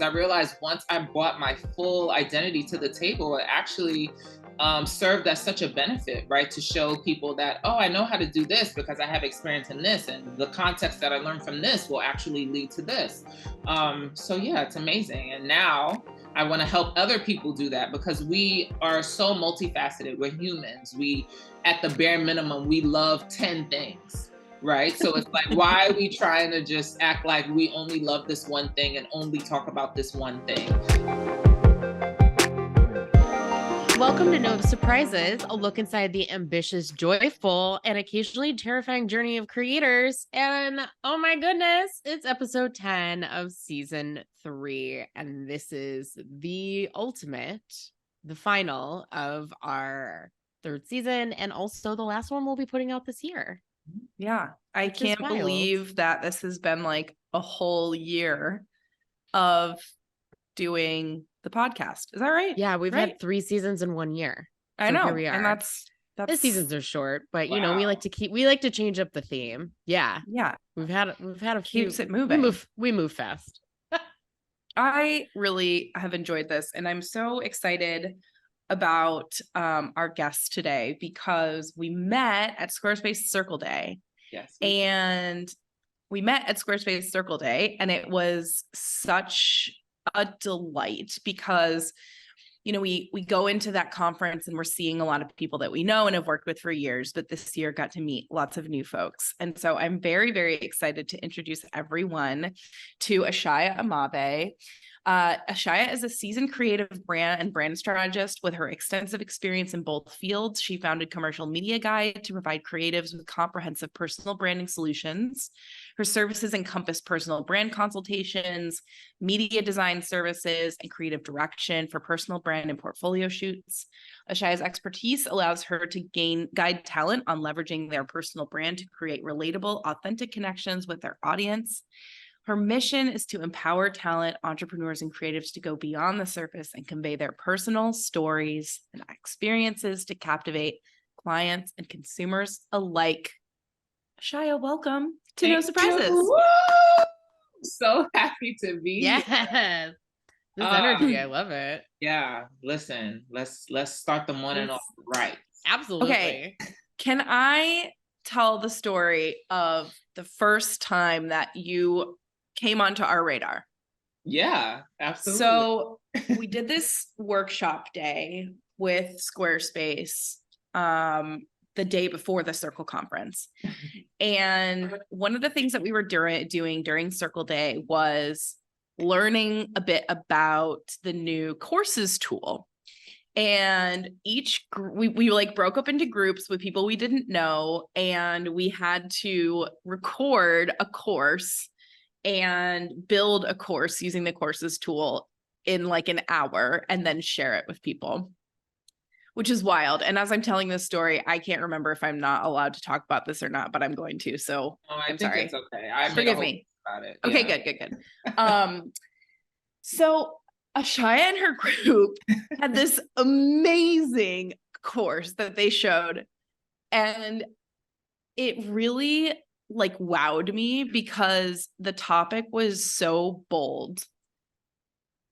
I realized once I brought my full identity to the table, it actually served as such a benefit, right? To show people that, oh, I know how to do this because I have experience in this, and the context that I learned from this will actually lead to this. So yeah, it's amazing. And now I want to help other people do that because we are so multifaceted. We're humans. We, at the bare minimum, we love 10 things, right? So it's like, why are we trying to just act like we only love this one thing and only talk about this one thing? Welcome to No Surprises, a look inside the ambitious, joyful, and occasionally terrifying journey of creators. And oh my goodness, it's episode 10 of season 3. And this is the ultimate, the final of our 3rd season, and also the last one we'll be putting out this year. Yeah, I can't believe that this has been like a whole year of doing the podcast. Is that right? Yeah, we've had 3 seasons in 1 year. So I know. Here we are. And that's the seasons are short, but Wow. you know, we like to change up the theme. Yeah. Yeah. We've had a few. Keeps it moving. We move fast. I really have enjoyed this, and I'm so excited about our guests today because we met at Squarespace Circle Day. Yes. And we met at Squarespace Circle Day, and it was such a delight because, you know, we go into that conference and we're seeing a lot of people that we know and have worked with for years, but this year got to meet lots of new folks. And so I'm very, very excited to introduce everyone to Ashia Amavé. Ashia is a seasoned creative brand strategist with her extensive experience in both fields. She founded Commercial Media Guide to provide creatives with comprehensive personal branding solutions. Her services encompass personal brand consultations, media design services, and creative direction for personal brand and portfolio shoots. Ashia's expertise allows her to guide talent on leveraging their personal brand to create relatable, authentic connections with their audience. Her mission is to empower talent, entrepreneurs, and creatives to go beyond the surface and convey their personal stories and experiences to captivate clients and consumers alike. Ashia, welcome to No Surprises. So happy to be here. Yes. This energy, I love it. Yeah, listen, let's start the morning off right. Absolutely. Okay. Can I tell the story of the first time that you came onto our radar? Yeah, absolutely. So we did this workshop day with Squarespace the day before the Circle conference. And one of the things that we were doing during Circle Day was learning a bit about the new courses tool. And we like broke up into groups with people we didn't know, and we had to record a course and build a course using the courses tool in like an hour and then share it with people, which is wild. And as I'm telling this story, I can't remember if I'm not allowed to talk about this or not, but I'm going to. So I'm sorry. It's okay. Forgive me. About it. Okay, yeah. good. So Ashia and her group had this amazing course that they showed, and it really like wowed me because the topic was so bold.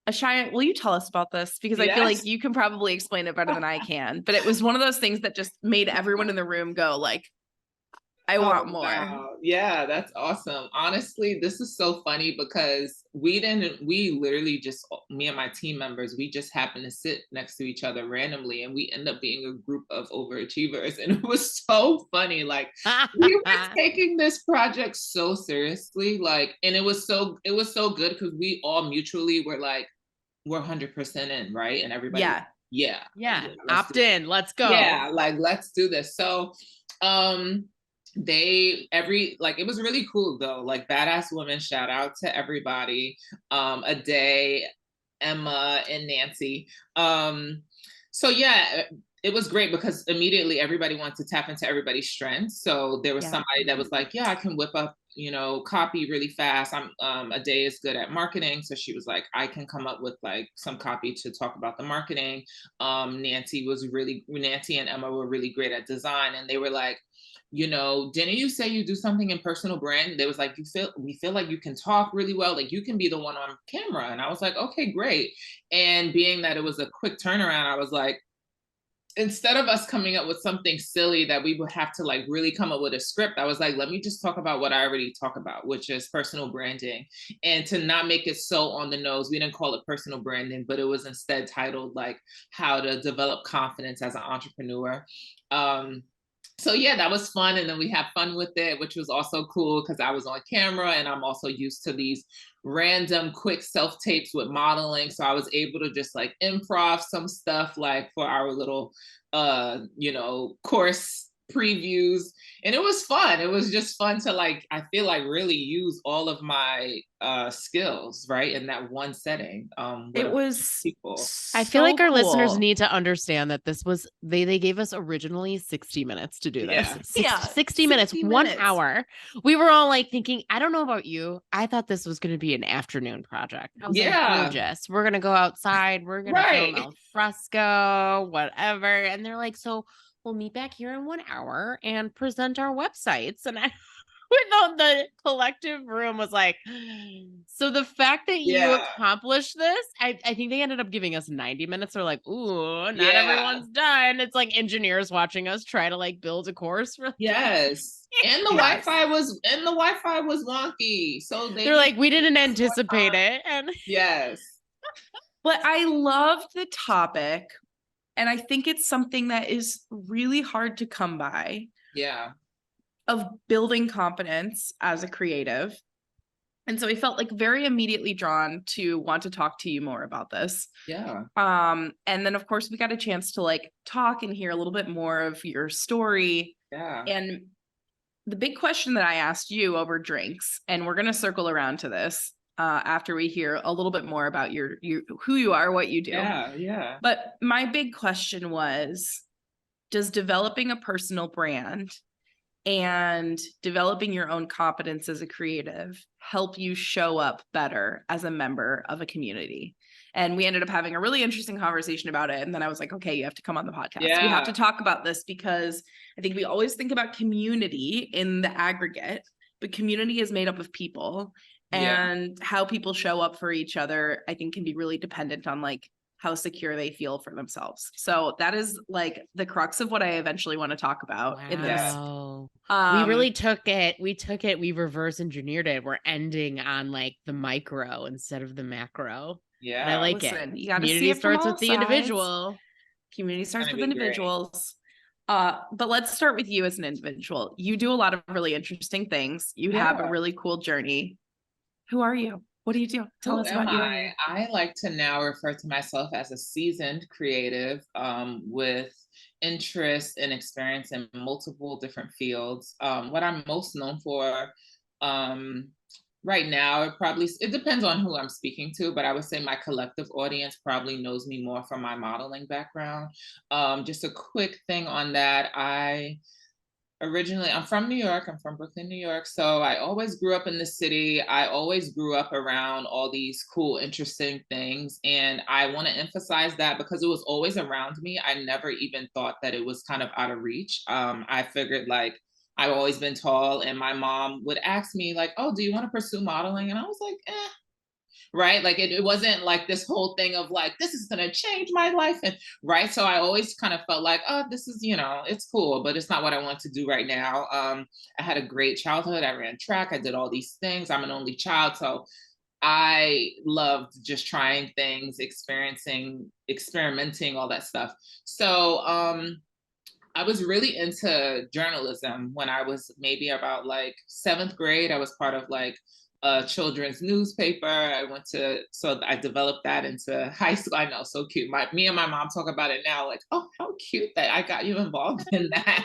Ashia, will you tell us about this? Because I feel like you can probably explain it better than I can, but it was one of those things that just made everyone in the room go like, I want more. Wow. Yeah, that's awesome. Honestly, this is so funny because we literally just, me and my team members, we just happened to sit next to each other randomly, and we end up being a group of overachievers. And it was so funny. Like we were taking this project so seriously, like, and it was so good because we all mutually were like, we're 100% in, right? And everybody, yeah, opt in, let's go. Yeah, like let's do this. So, it was really cool though, like badass women, shout out to everybody, Ade, Emma, and Nancy. So yeah, it was great because immediately everybody wanted to tap into everybody's strengths. So there was somebody that was like, yeah, I can whip up, copy really fast. Ade is good at marketing. So she was like, I can come up with like some copy to talk about the marketing. Nancy and Emma were really great at design. And they were like, didn't you say you do something in personal brand? They was like, we feel like you can talk really well, like you can be the one on camera. And I was like, okay, great. And being that it was a quick turnaround, I was like, instead of us coming up with something silly that we would have to like really come up with a script, I was like, let me just talk about what I already talk about, which is personal branding. And to not make it so on the nose, we didn't call it personal branding, but it was instead titled like how to develop confidence as an entrepreneur. So yeah, that was fun. And then we had fun with it, which was also cool because I was on camera and I'm also used to these random quick self tapes with modeling. So I was able to just like improv some stuff like for our little course previews. And it was fun. It was just fun to like, I feel like really use all of my skills, right, in that one setting. It was people. I feel like our listeners cool. need to understand that this was they gave us originally 60 minutes to do this. Yeah. 60 minutes, 1 hour. We were all like thinking, I don't know about you. I thought this was going to be an afternoon project. I was like, gorgeous. We're going to go outside. We're going to film al fresco, whatever. And they're like, so we'll meet back here in 1 hour and present our websites. And I without the collective room was like, so the fact that you accomplished this, I think they ended up giving us 90 minutes. They're like, ooh, not everyone's done. It's like engineers watching us try to like build a course for yes. And the Wi-Fi was wonky. So they're like, we didn't anticipate it. And yes. But I loved the topic. And I think it's something that is really hard to come by. Yeah. Of building confidence as a creative. And so I felt like very immediately drawn to want to talk to you more about this. Yeah. And then of course we got a chance to like talk and hear a little bit more of your story. Yeah. And the big question that I asked you over drinks, and we're going to circle around to this after we hear a little bit more about your who you are, what you do. Yeah. Yeah. But my big question was, does developing a personal brand and developing your own competence as a creative help you show up better as a member of a community? And we ended up having a really interesting conversation about it. And then I was like, okay, you have to come on the podcast. We have to talk about this because I think we always think about community in the aggregate, but community is made up of people, and how people show up for each other, I think, can be really dependent on like how secure they feel for themselves. So that is like the crux of what I eventually want to talk about in this. We really took it. We reverse engineered it. We're ending on like the micro instead of the macro. Yeah. And I like Listen, it. You gotta Community see it starts from with the sides. individual. Community starts with individuals. But let's start with you as an individual. You do a lot of really interesting things. You have a really cool journey. Who are you? What do you do? Tell us about you. I like to now refer to myself as a seasoned creative with interest and experience in multiple different fields. What I'm most known for right now, it depends on who I'm speaking to, but I would say my collective audience probably knows me more from my modeling background. Just a quick thing on that. I'm from New York. I'm from Brooklyn, New York. So I always grew up in the city. I always grew up around all these cool, interesting things. And I want to emphasize that because it was always around me. I never even thought that it was kind of out of reach. I figured like I've always been tall, and my mom would ask me like, oh, do you want to pursue modeling? And I was like, right? Like it wasn't like this whole thing of like, this is going to change my life. And right. So I always kind of felt like, oh, this is, it's cool, but it's not what I want to do right now. I had a great childhood. I ran track. I did all these things. I'm an only child. So I loved just trying things, experimenting, all that stuff. So I was really into journalism when I was maybe about like 7th grade. I was part of like a children's newspaper. So I developed that into high school. I know, so cute. Me and my mom talk about it now, like, oh, how cute that I got you involved in that.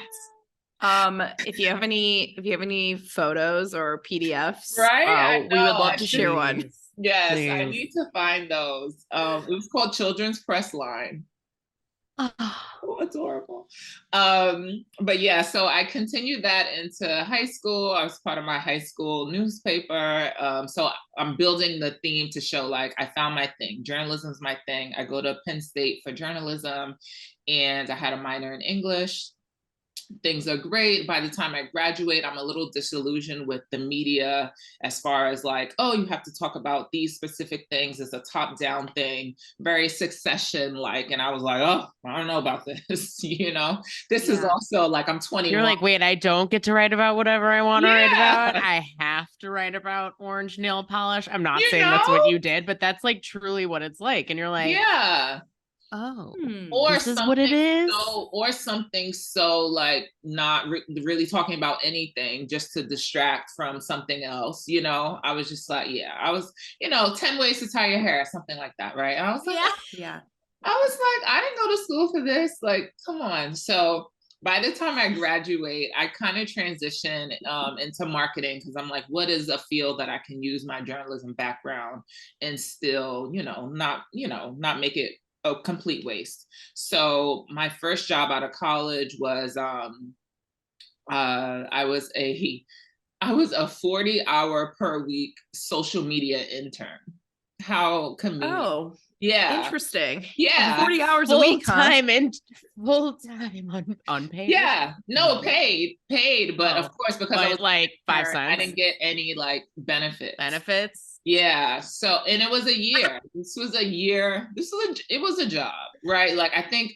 If you have any photos or PDFs, right? We would love to share one. Yes, please. I need to find those. It was called Children's Press Line. Oh, adorable. But yeah, so I continued that into high school. I was part of my high school newspaper. So I'm building the theme to show like I found my thing. Journalism is my thing. I go to Penn State for journalism, and I had a minor in English. things are great. By the time I graduate, I'm a little disillusioned with the media as far as like, oh, you have to talk about these specific things. It's a top down thing, very succession like. And I was like, oh, I don't know about this. This is also like, I'm 21. You're like, wait, I don't get to write about whatever I want to write about. I have to write about orange nail polish. I'm not saying that's what you did, but that's like truly what it's like. And you're like, oh, or this is what it is. or something so like not really talking about anything just to distract from something else. I was just like, I was, 10 ways to tie your hair, something like that, right? And I was like, I was like, I didn't go to school for this. Like, come on. So by the time I graduate, I kind of transition into marketing because I'm like, what is a field that I can use my journalism background and still, not make it a complete waste. So my first job out of college was I was a 40-hour per week social media intern. How convenient. Oh, yeah. Interesting. Yeah. 40 hours a week, time and full time unpaid. Yeah. No, paid, but of course, because I was like 5 cents. I didn't get any like benefits. Yeah. So, and it was a year. It was a job, right? Like, I think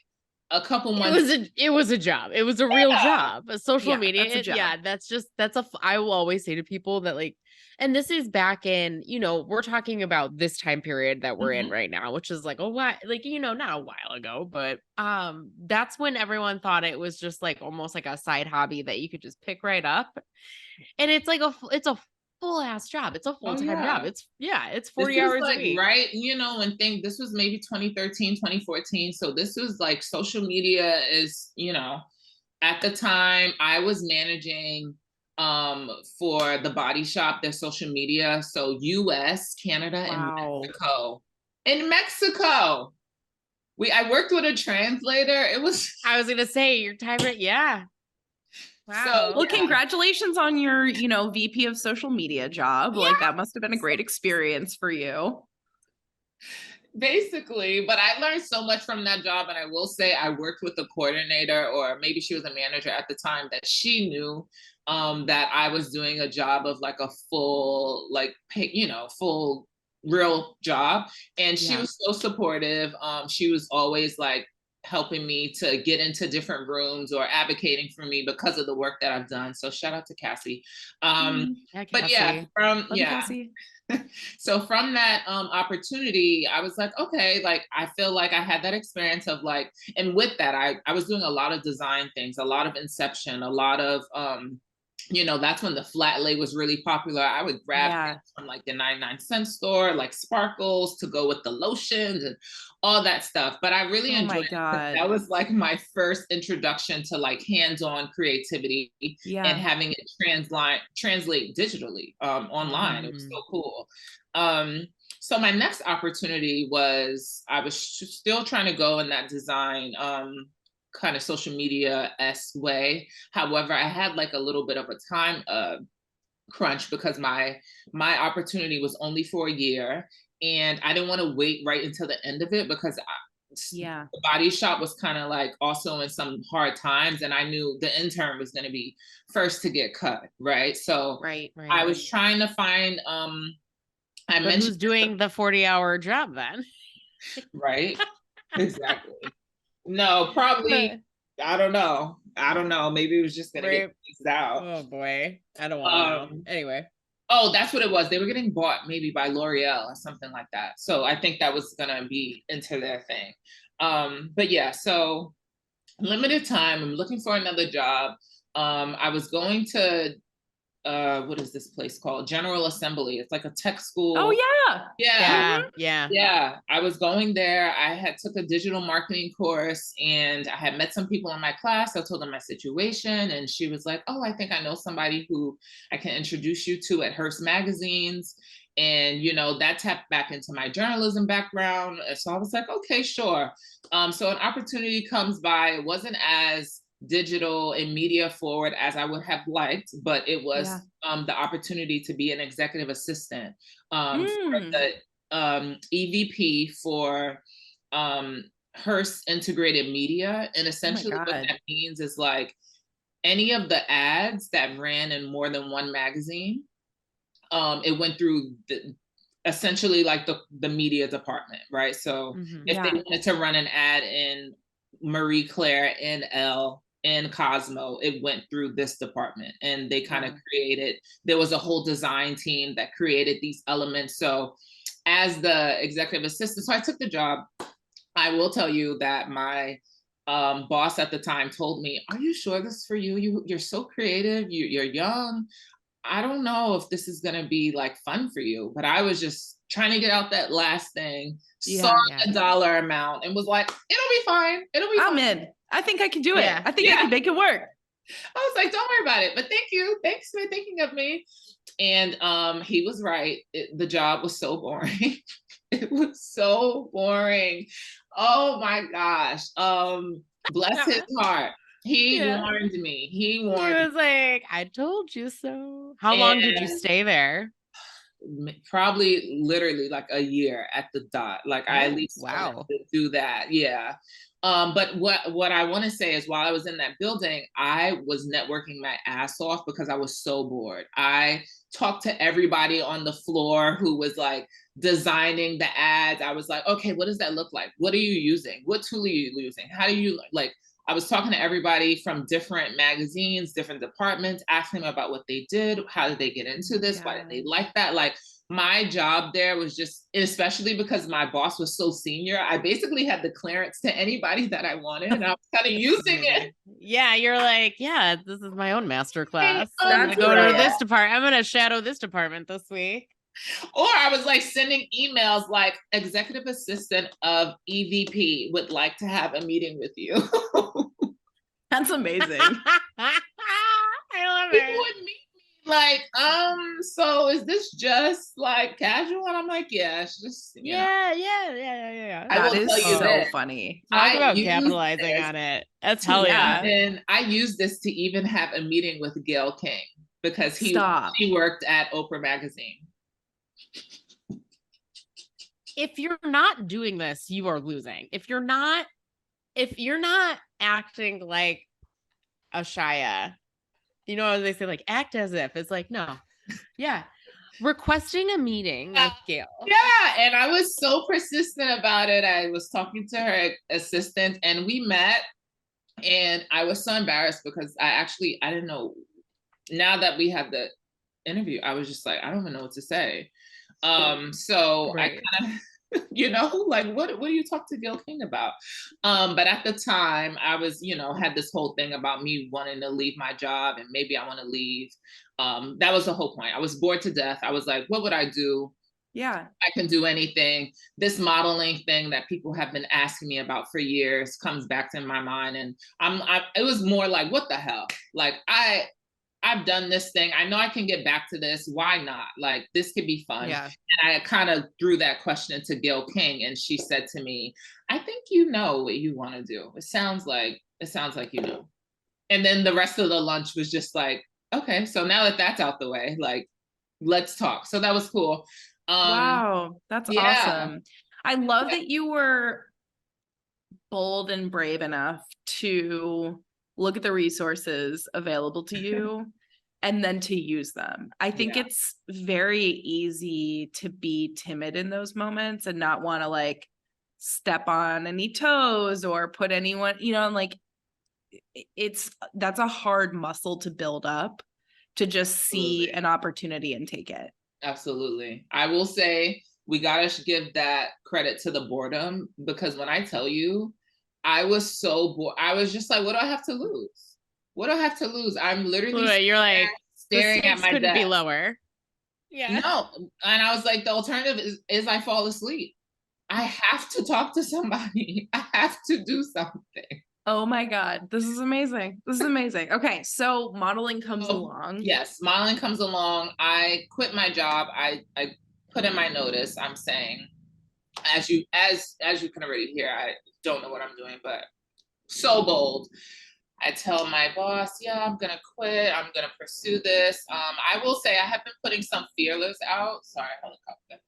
a couple months. It was a job. It was a real job. Social media. That's a job. I will always say to people that like, and this is back in, we're talking about this time period that we're in right now, which is like a while, like, not a while ago, but that's when everyone thought it was just like almost like a side hobby that you could just pick right up. And it's like it's a full ass job. It's a full-time job. It's 40 hours a week. Right. And this was maybe 2013, 2014. So this was like social media is, at the time I was managing for the Body Shop, their social media. So US, Canada, and Mexico. In Mexico. I worked with a translator. I was gonna say your time, yeah. Wow. So, congratulations on your, VP of social media job. Yeah. Like that must have been a great experience for you. Basically, but I learned so much from that job. And I will say I worked with a coordinator, or maybe she was a manager at the time, that she knew that I was doing a job of like a full, like, full real job. And she was so supportive. She was always like helping me to get into different rooms or advocating for me because of the work that I've done. So shout out to Cassie. But yeah, Cassie. So from that opportunity, I was like, okay, like I feel like I had that experience of like, and with that, I was doing a lot of design things, a lot of inception, a lot of that's when the flat lay was really popular. I would grab things from like the 99-cent store, like sparkles to go with the lotions and all that stuff. But I really enjoyed it. That was like my first introduction to like hands-on creativity and having it translate digitally online. It was so cool. So my next opportunity was, I was still trying to go in that design kind of social media-esque way. However, I had like a little bit of a time crunch because my opportunity was only for a year, and I didn't want to wait right until the end of it because the Body Shop was kind of like also in some hard times, and I knew the intern was going to be first to get cut, right? So I was trying to find I mentioned who's doing the 40-hour job then. Right. Exactly. No, probably. I don't know. Maybe it was just gonna get phased out. Oh boy, I don't want to know. Anyway. Oh, that's what it was. They were getting bought maybe by L'Oreal or something like that. So I think that was gonna be into their thing. But yeah, so limited time. I'm looking for another job. I was going to what is this place called? General Assembly. It's like a tech school. Oh yeah. I was going there. I had took a digital marketing course, and I had met some people in my class. I told them my situation, and she was like, oh, I think I know somebody who I can introduce you to at Hearst Magazines. And, that tapped back into my journalism background. So I was like, okay, sure. So an opportunity comes by. It wasn't as digital and media forward as I would have liked, but it was the opportunity to be an executive assistant for the EVP for Hearst Integrated Media. And essentially what that means is like any of the ads that ran in more than one magazine, it went through essentially like the media department, right? So if they wanted to run an ad in Marie Claire, in Elle, in Cosmo, it went through this department, and they kind of created, there was a whole design team that created these elements. So as the executive assistant, so I took the job. I will tell you that my boss at the time told me, "Are you sure this is for you? You're so creative. You're young. I don't know if this is gonna be like fun for you." But I was just trying to get out that last thing, saw the dollar amount, and was like, "It'll be fine. It'll be fine. I'm in. I think I can do it. I think I can make it work." I was like, "Don't worry about it." But thank you. Thanks for thinking of me. And he was right. The job was so boring. It was so boring. Oh my gosh. Bless his heart. He warned me. He was like, "I told you so." How long did you stay there? Probably literally like a year at the dot. Like I at least wanted to do that. Yeah. But what I want to say is, while I was in that building, I was networking my ass off because I was so bored. I talked to everybody on the floor who was like designing the ads. I was like, okay, what does that look like? What are you using? What tool are you using? How do you like? I was talking to everybody from different magazines, different departments, asking them about what they did. How did they get into this? Why did they like that? Like, my job there was just, especially because my boss was so senior, I basically had the clearance to anybody that I wanted, and I was kind of using it. Yeah, you're like, yeah, this is my own master class. I'm gonna go to this department. I'm gonna shadow this department this week. Or I was like sending emails like, executive assistant of EVP would like to have a meeting with you. That's amazing. I love People would meet me like, so is this just like casual? And I'm like, yeah, it's just, yeah. That is so funny. Talk about capitalizing on it. That's hell yeah. And I used this to even have a meeting with Gayle King, because she worked at Oprah magazine. If you're not doing this, you are losing. If you're not acting like Ashia, you know, as they say, like, act as if. It's like, no. Yeah. Requesting a meeting with Gayle. Yeah. And I was so persistent about it. I was talking to her assistant, and we met, and I was so embarrassed because I didn't know. Now that we had the interview, I was just like, I don't even know what to say. So I kind of, you know, like, what do you talk to Gayle King about? But at the time I was, you know, had this whole thing about me wanting to leave my job, and maybe I want to leave. That was the whole point. I was bored to death. I was like, what would I do? Yeah, I can do anything. This modeling thing that people have been asking me about for years comes back to my mind. And it was more like, what the hell? Like, I've done this thing. I know I can get back to this. Why not? Like, this could be fun. Yeah. And I kind of threw that question to Gayle King, and she said to me, I think you know what you want to do. It sounds like you know. And then the rest of the lunch was just like, okay, so now that that's out the way, like, let's talk. So that was cool. Wow, that's awesome. I love that you were bold and brave enough to look at the resources available to you and then to use them. I think it's very easy to be timid in those moments and not want to like step on any toes or put anyone, you know, like that's a hard muscle to build up, to just see an opportunity and take it. Absolutely. I will say we got to give that credit to the boredom, because when I tell you, I was so bored. I was just like, what do I have to lose? What do I have to lose? I'm literally you're like staring at my couldn't desk. Be lower. Yeah. No. And I was like, the alternative is I fall asleep. I have to talk to somebody. I have to do something. Oh my God. This is amazing. This is amazing. Okay. So modeling comes along. Yes. Modeling comes along. I quit my job. I put in my notice. I'm saying, as you can already hear, I don't know what I'm doing, but so bold. I tell my boss, yeah, I'm gonna quit. I'm gonna pursue this. I will say I have been putting some feelers out. Sorry, helicopter.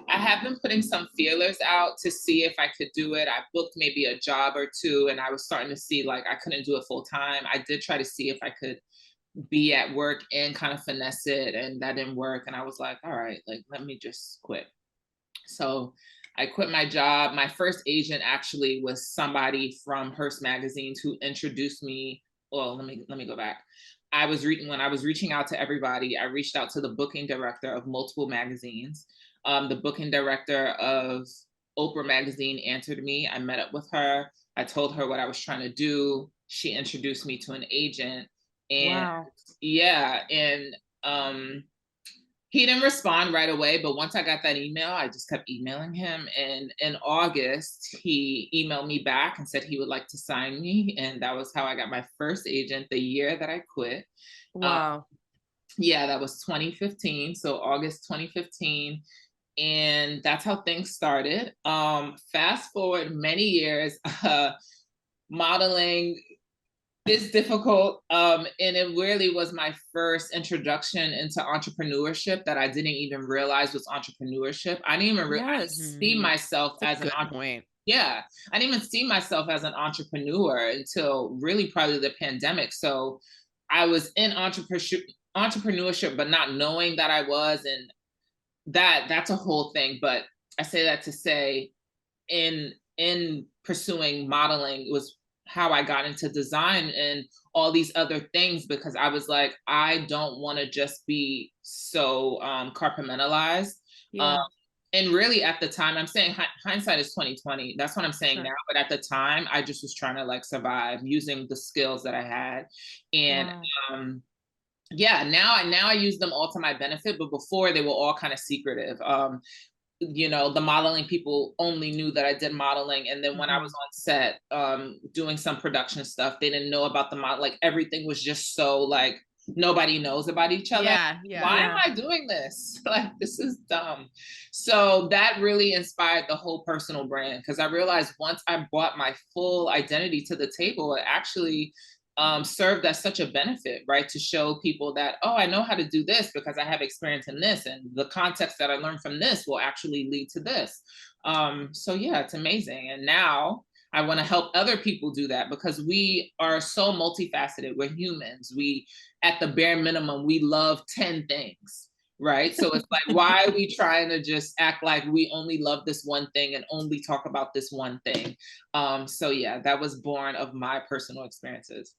I have been putting some feelers out to see if I could do it. I booked maybe a job or two, and I was starting to see like I couldn't do it full time. I did try to see if I could be at work and kind of finesse it, and that didn't work. And I was like, all right, like let me just quit. So I quit my job. My first agent actually was somebody from Hearst Magazines who introduced me. Well, let me go back. I was reading when I was reaching out to everybody. I reached out to the booking director of multiple magazines. The booking director of Oprah magazine answered me. I met up with her. I told her what I was trying to do. She introduced me to an agent, and Wow. yeah, and he didn't respond right away, but once I got that email, I just kept emailing him. And in August, he emailed me back and said he would like to sign me. And that was how I got my first agent the year that I quit. Um, Wow. yeah, that was 2015. So August 2015. And that's how things started. Fast forward many years, modeling it's difficult. And it really was my first introduction into entrepreneurship that I didn't even realize was entrepreneurship. I didn't even I didn't Yes. see myself That's as a an good point. yeah, I didn't even see myself as an entrepreneur until really probably the pandemic. So I was in entrepreneurship, but not knowing that I was, and that's a whole thing. But I say that to say in pursuing modeling was how I got into design and all these other things, because I was like, I don't want to just be so compartmentalized. Um, Yeah. and really at the time, I'm saying hindsight is 2020. That's what I'm saying Sure. now. But at the time, I just was trying to like survive using the skills that I had. And Wow. um, yeah, now I use them all to my benefit. But before they were all kind of secretive. The modeling people only knew that I did modeling. And then when I was Mhm. on set, doing some production stuff, they didn't know about the model. Like everything was just so like nobody knows about each other. Yeah, yeah. Why am Yeah. I doing this? Like this is dumb. So that really inspired the whole personal brand, because I realized once I brought my full identity to the table, it actually served as such a benefit, right? To show people that, oh, I know how to do this because I have experience in this, and the context that I learned from this will actually lead to this. So yeah, it's amazing. And now I want to help other people do that, because we are so multifaceted. We're humans. We, at the bare minimum, we love 10 things. Right. So it's like, why are we trying to just act like we only love this one thing and only talk about this one thing? So yeah, that was born of my personal experiences.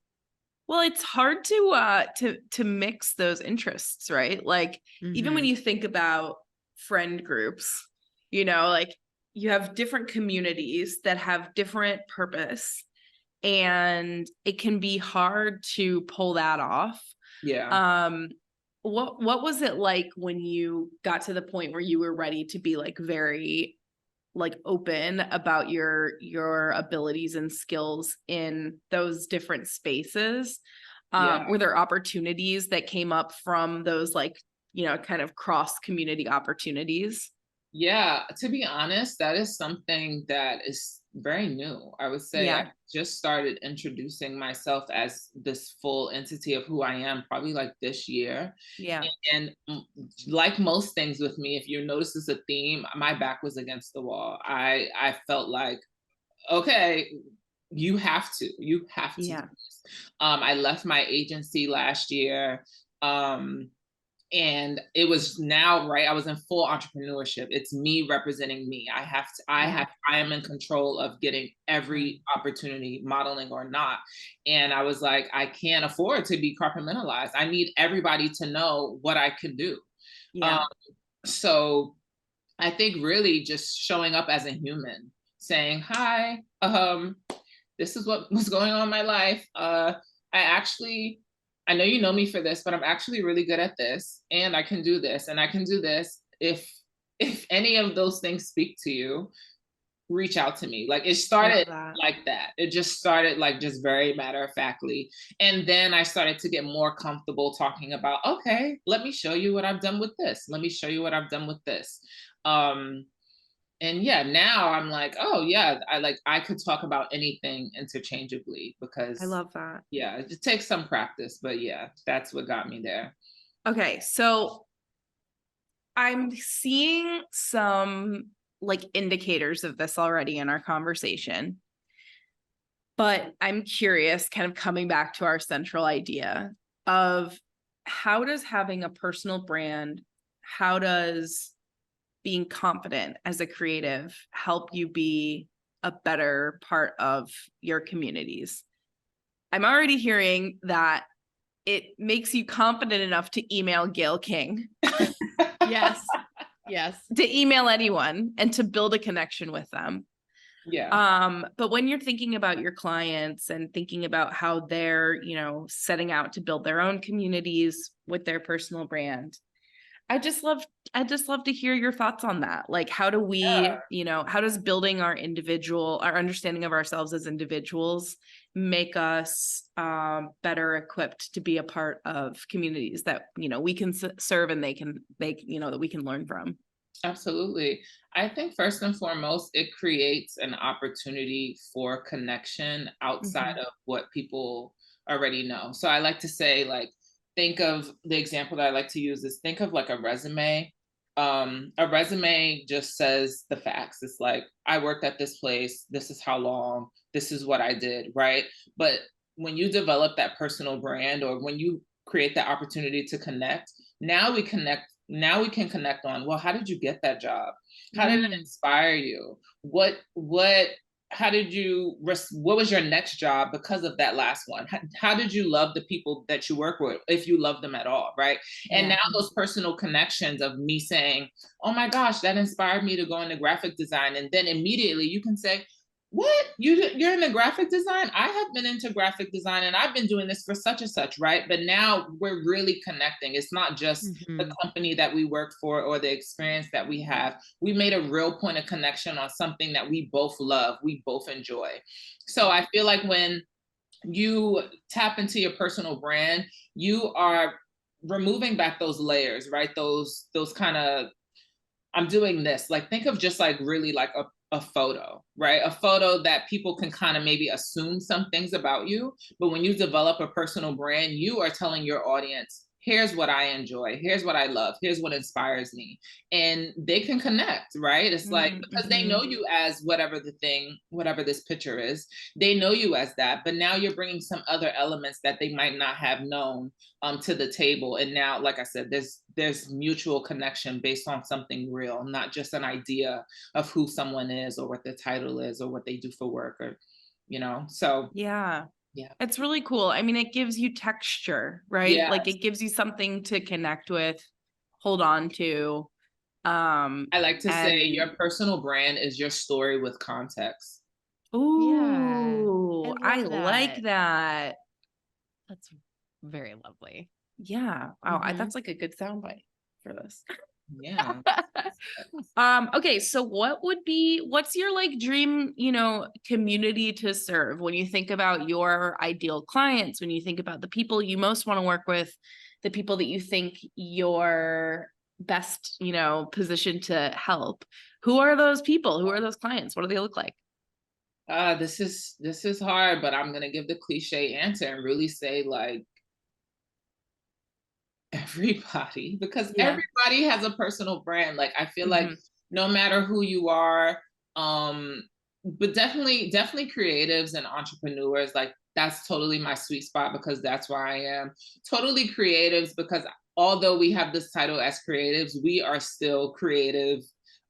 Well, it's hard to mix those interests, right? Like even when Mhm. you think about friend groups, like you have different communities that have different purpose, and it can be hard to pull that off. Yeah. Um, what was it like when you got to the point where you were ready to be like very like open about your abilities and skills in those different spaces? Yeah. Were there opportunities that came up from those like, kind of cross community opportunities? Yeah, to be honest, that is something that is very new. I would say I Yeah. just started introducing myself as this full entity of who I am probably like this year. Yeah. And like most things with me, if you notice this a theme, my back was against the wall. I felt like, okay, you have to do Yeah. this. I left my agency last year. Um, and it was now right, I was in full entrepreneurship. It's me representing me. Yeah. I am in control of getting Right. every opportunity, modeling or not. And I was like, I can't afford to be compartmentalized. I need everybody to know what I can do. um, Yeah. so I think really just showing up as a human, saying hi, this is what was going on in my life. I know you know me for this, but I'm actually really good at this, and I can do this, and I can do this. If any of those things speak to you, reach out to me. Like it Love started that. like that. It just started like just very matter of factly. And then I started to get more comfortable talking about, okay, let me show you what I've done with this. Let me show you what I've done with this. Um, And yeah, now I'm like, oh yeah, I could talk about anything interchangeably I because love that. yeah, it just takes some practice, but yeah, that's what got me there. Okay, so I'm seeing some like indicators of this already in our conversation, but I'm curious, kind of coming back to our central idea of how does having a personal brand, how does being confident as a creative help you be a better part of your communities? I'm already hearing that it makes you confident enough to email Gayle King. Yes. Yes. To email anyone and to build a connection with them. Yeah. But when you're thinking about your clients and thinking about how they're, setting out to build their own communities with their personal brand, I just love to hear your thoughts on that. Like, how do we, how does building our understanding of ourselves as individuals make us better equipped to be a part of communities that, we can serve and that we can learn from? Absolutely. I think first and foremost, it creates an opportunity for connection outside of what people already know. So I like to say, like, think of the example that I like to use is think of like a resume. A resume just says the facts. It's like, I worked at this place, this is how long, this is what I did, right? But when you develop that personal brand or when you create the opportunity to connect, now we can connect on, well, how did you get that job? How did it inspire you? How did you, what was your next job because of that last one? How did you love the people that you work with, if you love them at all, right? And now those personal connections of me saying, oh my gosh, that inspired me to go into graphic design. And then immediately you can say, what, you're into graphic design? I have been into graphic design and I've been doing this for such and such, right? But now we're really connecting. It's not just the company that we work for or the experience that we have. We made a real point of connection on something that we both love, we both enjoy. So I feel like when you tap into your personal brand, you are removing back those layers, right? Those kind of, I'm doing this. Like, think of just like really like a photo, right? A photo that people can kind of maybe assume some things about you. But when you develop a personal brand, you are telling your audience, here's what I enjoy, here's what I love, here's what inspires me. And they can connect, right? It's like, because they know you as whatever the thing, whatever this picture is, they know you as that. But now you're bringing some other elements that they might not have known to the table. And now, like I said, there's mutual connection based on something real, not just an idea of who someone is or what their title is or what they do for work or, so. Yeah. Yeah. It's really cool. I mean, it gives you texture, right? Yes. Like it gives you something to connect with, hold on to. I like to say your personal brand is your story with context. Ooh, I like that. that. That's very lovely. Yeah. Wow. That's like a good soundbite for this. Yeah. Okay, so what's your like dream, community to serve when you think about your ideal clients, when you think about the people you most want to work with, the people that you think you're best, positioned to help? Who are those people? Who are those clients? What do they look like? This is hard, but I'm gonna give the cliche answer and really say like everybody, because everybody has a personal brand. Like I feel like no matter who you are, but definitely creatives and entrepreneurs, like that's totally my sweet spot because that's where I am. Totally creatives, because although we have this title as creatives, we are still creative,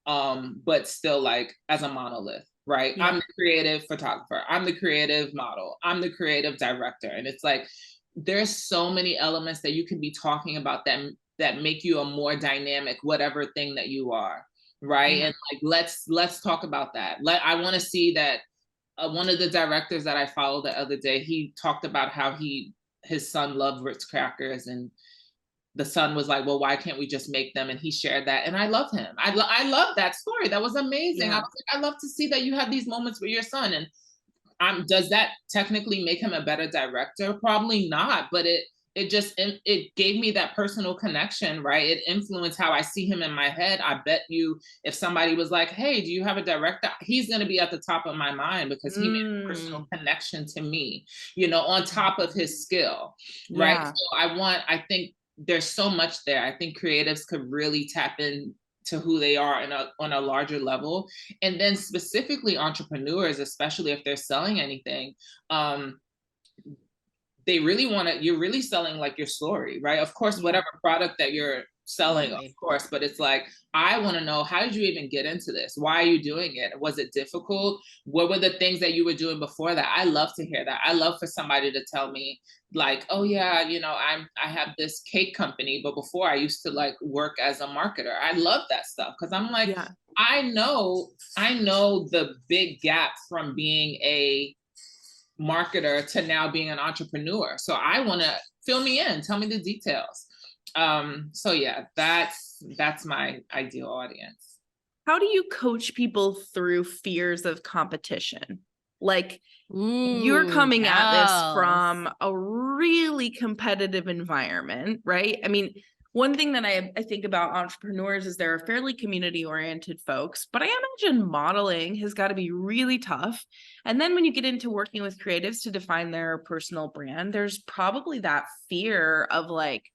but still like as a monolith, right? I'm the creative photographer, I'm the creative model, I'm the creative director. And it's like there's so many elements that you can be talking about that make you a more dynamic whatever thing that you are, right? And like let's talk about that. I want to see that. One of the directors that I followed the other day, he talked about how his son loved Ritz crackers, and the son was like, well, why can't we just make them? And he shared that, and I love him. I love that story. That was amazing. I was like, I love to see that you have these moments with your son. And does that technically make him a better director? Probably not, but it gave me that personal connection, right? It influenced how I see him in my head. I bet you if somebody was like, hey, do you have a director? He's going to be at the top of my mind because he made a personal connection to me, on top of his skill, right? Yeah. So I think there's so much there. I think creatives could really tap in to who they are on a larger level. And then specifically entrepreneurs, especially if they're selling anything, they really you're really selling like your story, right? Of course, whatever product that you're selling, of course, but it's like, I want to know, how did you even get into this? Why are you doing it? Was it difficult? What were the things that you were doing before that? I love to hear that. I love for somebody to tell me like, oh yeah, I have this cake company, but before I used to like work as a marketer. I love that stuff because I'm like, I know the big gap from being a marketer to now being an entrepreneur. So I want to fill me in, tell me the details. So yeah, that's my ideal audience. How do you coach people through fears of competition? Like, you're coming at this from a really competitive environment, right? I mean, one thing that I think about entrepreneurs is they're fairly community-oriented folks, but I imagine modeling has got to be really tough. And then when you get into working with creatives to define their personal brand, there's probably that fear of like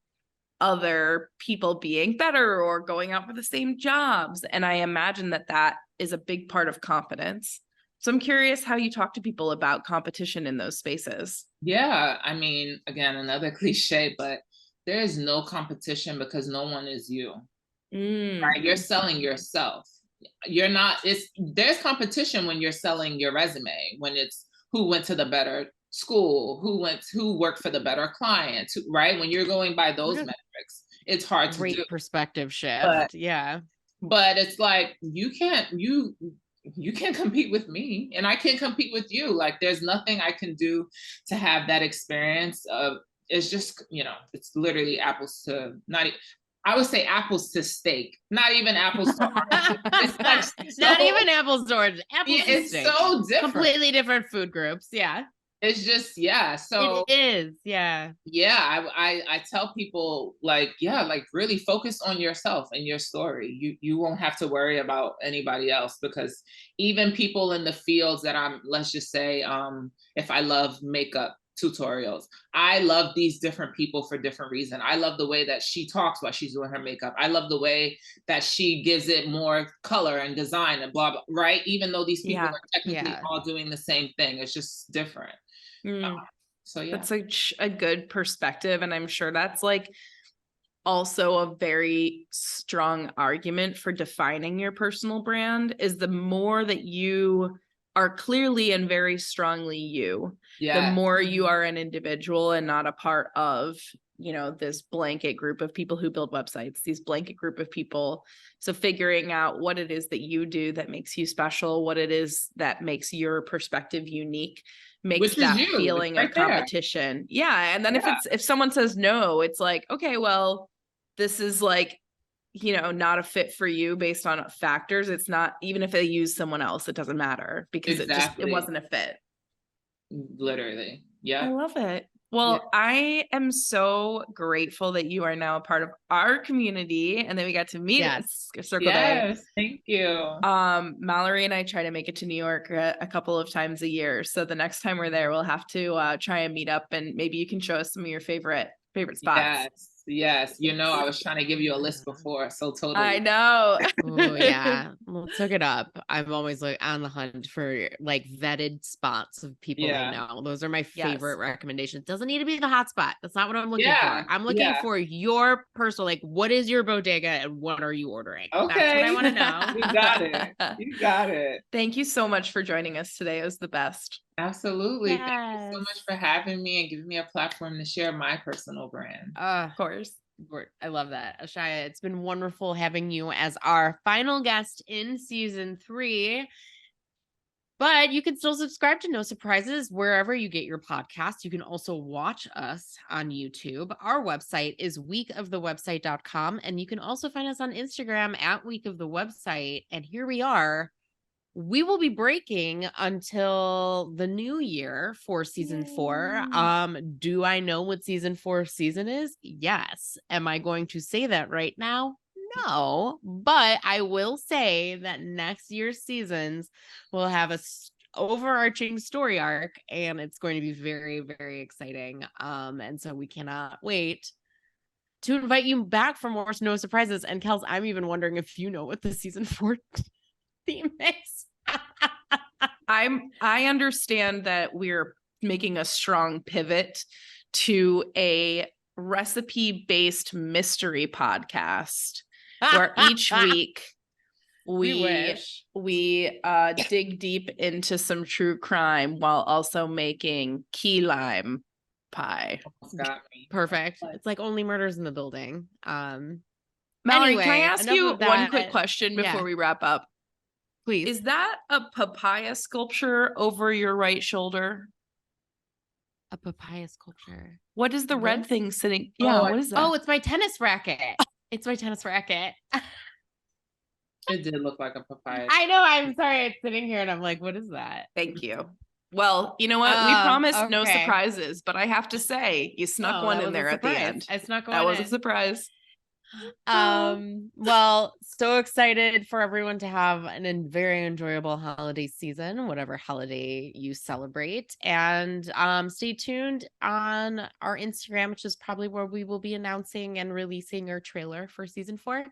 other people being better or going out for the same jobs. And I imagine that is a big part of confidence. So I'm curious how you talk to people about competition in those spaces. Yeah, I mean, again, another cliche, but there is no competition because no one is you. Right? You're selling yourself. You're not, there's competition when you're selling your resume, when it's who went to the better school, who worked for the better client, right? When you're going by those metrics, it's hard to do. Great perspective shift. But it's like, you can't compete with me and I can't compete with you. Like, there's nothing I can do to have that experience of, it's just, it's literally apples to I would say apples to steak, not even apples to oranges. It's like not even apples to oranges. Apples to it's steak. so different. Completely different food groups. Yeah. It's just, so it is. Yeah. I tell people like, like really focus on yourself and your story. You won't have to worry about anybody else, because even people in the fields that let's just say, if I love makeup tutorials, I love these different people for different reasons. I love the way that she talks while she's doing her makeup. I love the way that she gives it more color and design and blah, blah, right? Even though these people are technically all doing the same thing, it's just different. So yeah, that's such a good perspective. And I'm sure that's like also a very strong argument for defining your personal brand, is the more that you are clearly and very strongly you, the more you are an individual and not a part of, this blanket group of people who build websites, these blanket group of people. So figuring out what it is that you do that makes you special, what it is that makes your perspective unique, makes that feeling of competition. Yeah. And then if someone says no, it's like, okay, well, this is like, not a fit for you based on factors. It's not, even if they use someone else, it doesn't matter, because it wasn't a fit. Literally. Yeah. I love it. Well, I am so grateful that you are now a part of our community and that we got to meet at Circle Day. Thank you. Mallory and I try to make it to New York a couple of times a year. So the next time we're there, we'll have to try and meet up, and maybe you can show us some of your favorite spots. Yes. I was trying to give you a list before, so totally. I know. Oh yeah. Let's look it up. I'm always like on the hunt for like vetted spots of people I know. Those are my favorite recommendations. Doesn't need to be the hot spot. That's not what I'm looking for. I'm looking for your personal, like, what is your bodega and what are you ordering? Okay. That's what I want to know. You got it. Thank you so much for joining us today. It was the best. Absolutely. Yes. Thank you so much for having me and giving me a platform to share my personal brand. Of course. I love that. Ashia, it's been wonderful having you as our final guest in season 3. But you can still subscribe to No Surprises wherever you get your podcast. You can also watch us on YouTube. Our website is weekofthewebsite.com. And you can also find us on Instagram at weekofthewebsite. And here we are we will be breaking until the new year for season 4. Do I know what season 4 season is? Yes. Am I going to say that right now? No, but I will say that next year's seasons will have a overarching story arc, and it's going to be very, very exciting. And so we cannot wait to invite you back for more No Surprises. And Kels, I'm even wondering if you know what the season 4 theme is. I understand that we're making a strong pivot to a recipe-based mystery podcast where each week we dig deep into some true crime while also making key lime pie. Got me. Perfect. It's like Only Murders in the Building. Mallory, Anyway, can I ask you one quick that. question before Yeah. we wrap up? Please. Is that a papaya sculpture over your right shoulder? A papaya sculpture. What is the red This? thing sitting? Yeah, what is that? Oh, it's my tennis racket. It's my tennis racket. It did look like a papaya. I know. I'm sorry. It's sitting here and I'm like, what is that? Thank you. Well, you know what? We promised no surprises, but I have to say, you snuck one in there at the end. I snuck one That was in. a surprise. Well, so excited for everyone to have very enjoyable holiday season, whatever holiday you celebrate. And stay tuned on our Instagram, which is probably where we will be announcing and releasing our trailer for season 4.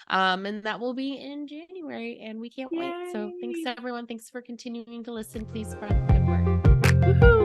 And that will be in January, and we can't wait. So thanks everyone. Thanks for continuing to listen. Please spread the good word. Woohoo!